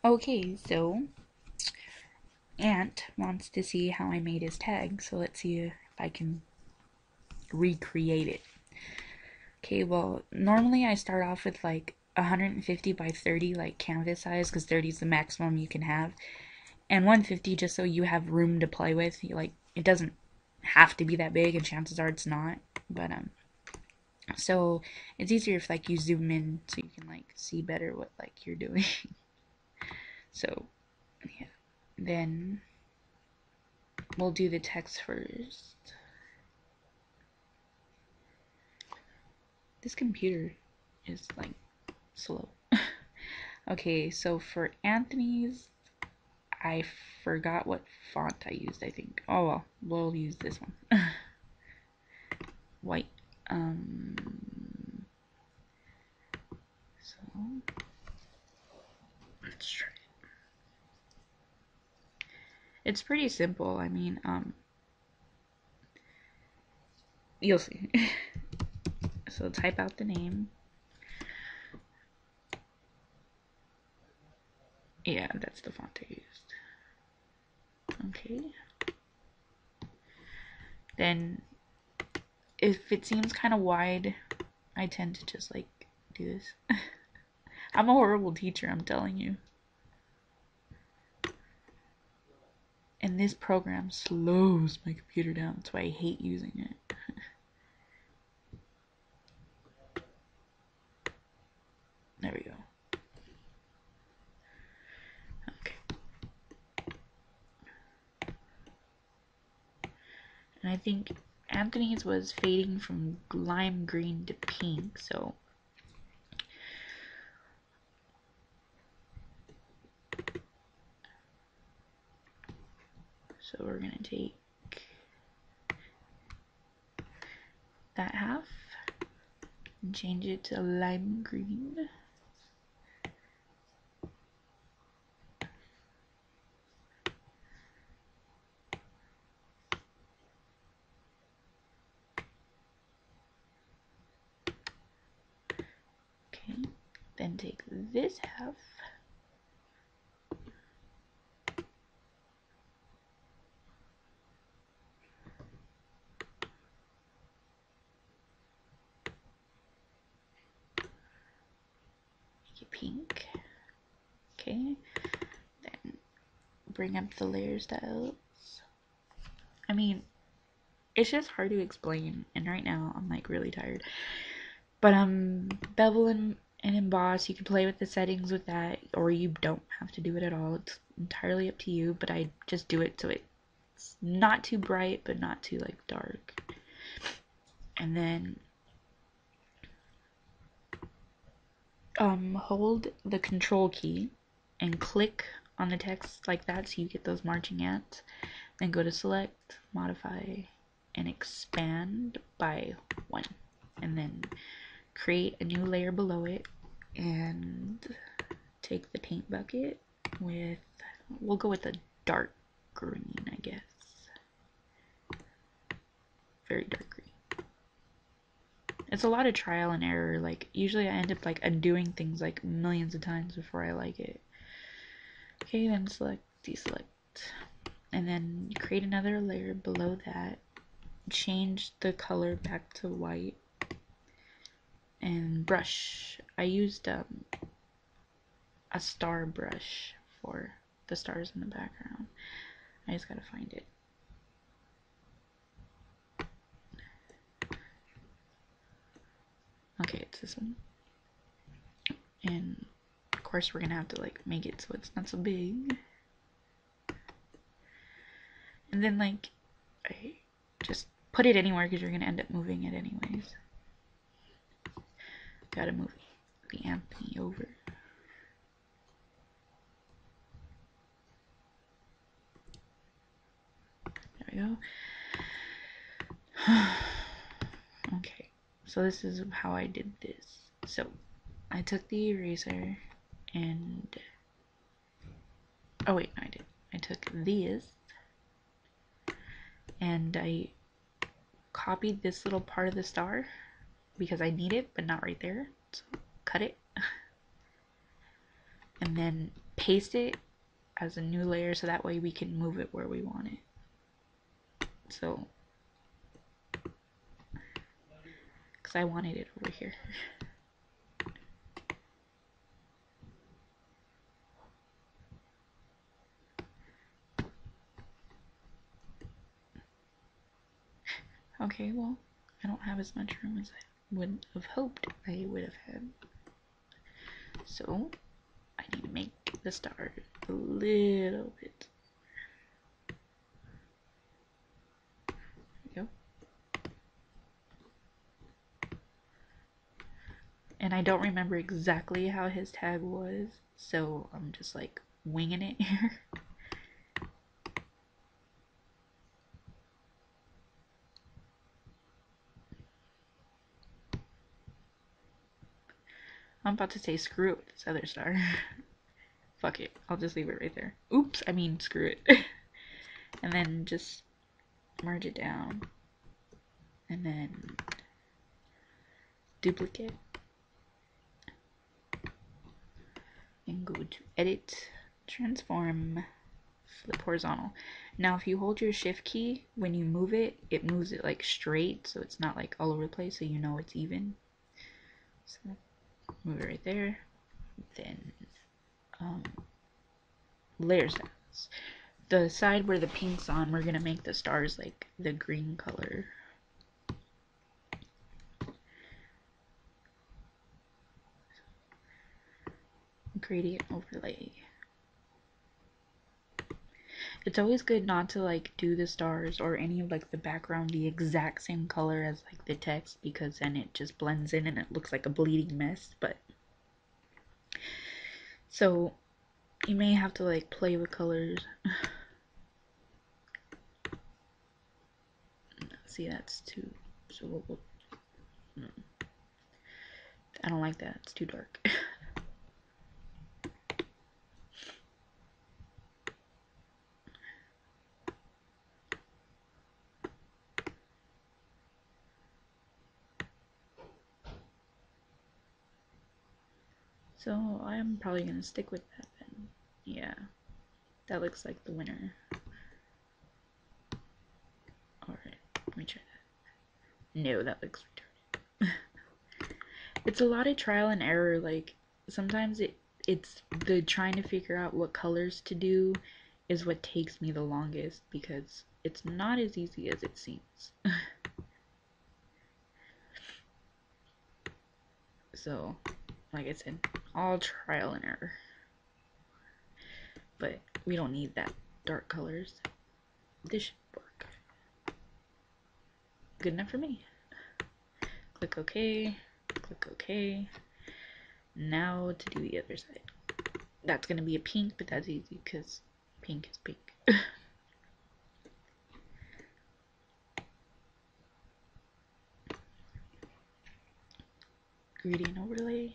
Okay, so Ant wants to see how I made his tag, so let's see if I can recreate it. Okay, well, normally I start off with like 150 by 30, like canvas size, because 30 is the maximum you can have, and 150 just so you have room to play with. Like, it doesn't have to be that big, and chances are it's not, but so it's easier if like you zoom in so you can like see better what like you're doing. So yeah, then we'll do the text first. This computer is like slow. Okay, so for Anthony's, I forgot what font I used, I think. Oh well, we'll use this one. White. Um, so let's try it. It's pretty simple. I mean, you'll see. So type out the name. Yeah, that's the font I used. Okay. Then, if it seems kind of wide, I tend to just like do this. I'm a horrible teacher, I'm telling you. And this program slows my computer down. That's why I hate using it. There we go. Okay. And I think Anthony's was fading from lime green to pink, so we're gonna take that half and change it to lime green. Okay, then take this half make it pink. Okay, then bring up the layer styles. I mean, it's just hard to explain, and right now I'm like really tired. But bevel and emboss, you can play with the settings with that, or you don't have to do it at all. It's entirely up to you, but I just do it so it's not too bright but not too like dark. And then hold the control key and click on the text like that so you get those marching ants. Then go to select, modify, and expand by 1. And then create a new layer below it and take the paint bucket with, we'll go with a dark green, I guess. Very dark green. It's a lot of trial and error. Like, usually I end up like undoing things like millions of times before I like it. Okay, then select, deselect, and then create another layer below that. Change the color back to white. And brush. I used a star brush for the stars in the background. I just gotta find it. Okay, it's this one. And of course we're gonna have to like make it so it's not so big. And then like I just put it anywhere because you're gonna end up moving it anyways. Gotta move the Anthony over. There we go. Okay, so this is how I did this. So I took the eraser and oh wait, no I didn't. I took this and I copied this little part of the star because I need it, but not right there. So cut it and then paste it as a new layer so that way we can move it where we want it. So, because I wanted it over here. Okay, well, I don't have as much room as I would have hoped I would have had. So, I need to make the star a little bit. There we go. And I don't remember exactly how his tag was, so I'm just like winging it here. I'm about to say screw it with this other star. Fuck it, I'll just leave it right there. Oops, I mean screw it. And then just merge it down. And then duplicate. And go to edit, transform, flip horizontal. Now if you hold your shift key, when you move it, it moves it like straight, so it's not like all over the place, so you know it's even. So move it right there. Then layer styles. The side where the pink's on, we're gonna make the stars like the green color. Gradient overlay. It's always good not to like do the stars or any of like the background the exact same color as like the text, because then it just blends in and it looks like a bleeding mess. But so you may have to like play with colors. See, that's too, so I don't like that, it's too dark. So I'm probably gonna stick with that then. Yeah, that looks like the winner. Alright, let me try that. No, that looks retarded. It's a lot of trial and error. Like sometimes it's the trying to figure out what colors to do is what takes me the longest, because it's not as easy as it seems. So, like I said, all trial and error. But we don't need that dark colors. This should work. Good enough for me. Click OK. Click OK. Now to do the other side. That's gonna be a pink, but that's easy because pink is pink. Gradient overlay.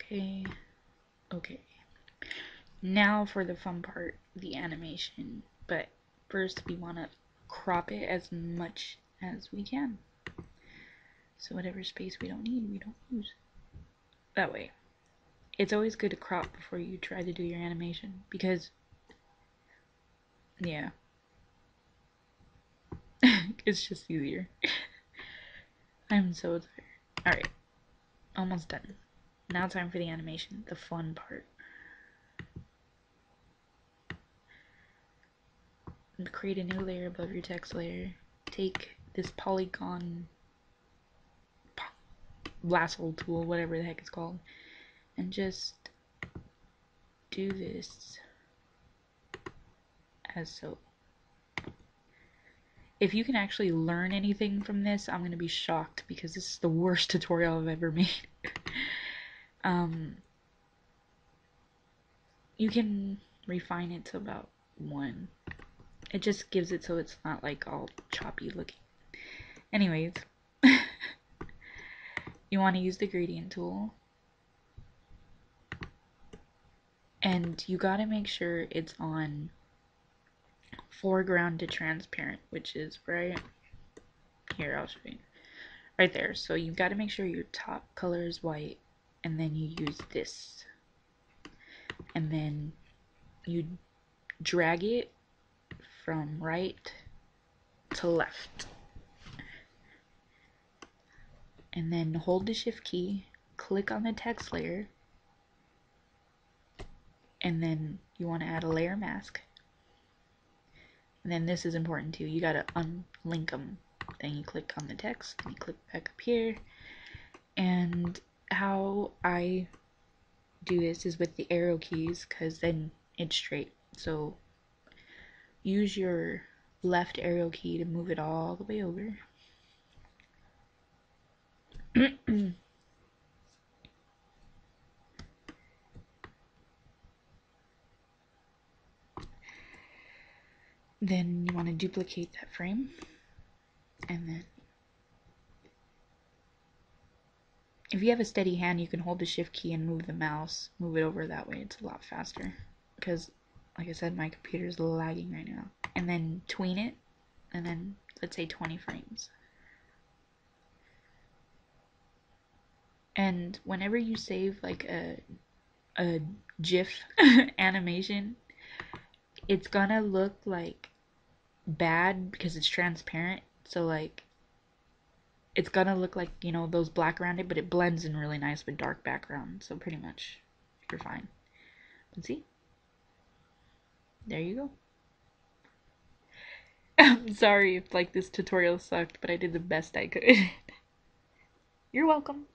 Okay. Okay. Now for the fun part, the animation. But first we want to crop it as much as we can. So whatever space we don't need, we don't use. That way. It's always good to crop before you try to do your animation, because yeah. It's just easier. I'm so tired. Alright. Almost done. Now time for the animation, the fun part. Create a new layer above your text layer. Take this polygon lasso tool, whatever the heck it's called, and just do this as so. If you can actually learn anything from this, I'm gonna be shocked, because this is the worst tutorial I've ever made. You can refine it to about 1. It just gives it so it's not like all choppy looking. Anyways, you want to use the gradient tool, and you got to make sure it's on foreground to transparent, which is right here. I'll show you. Right there. So you've got to make sure your top color is white, and then you use this. And then you drag it from right to left. And then hold the shift key, click on the text layer, and then you want to add a layer mask. And then this is important too. You got to unlink them. Then you click on the text, and you click back up here. And how I do this is with the arrow keys, because then it's straight. So use your left arrow key to move it all the way over. Then you want to duplicate that frame, and then if you have a steady hand, you can hold the shift key and move the mouse, move it over that way. It's a lot faster, because like I said, my computer is lagging right now. And then tween it, and then let's say 20 frames. And whenever you save like a GIF animation, it's gonna look like bad because it's transparent. So like it's gonna look like, you know, those black around it, but it blends in really nice with dark background. So pretty much you're fine. But see? There you go. I'm sorry if like this tutorial sucked, but I did the best I could. You're welcome.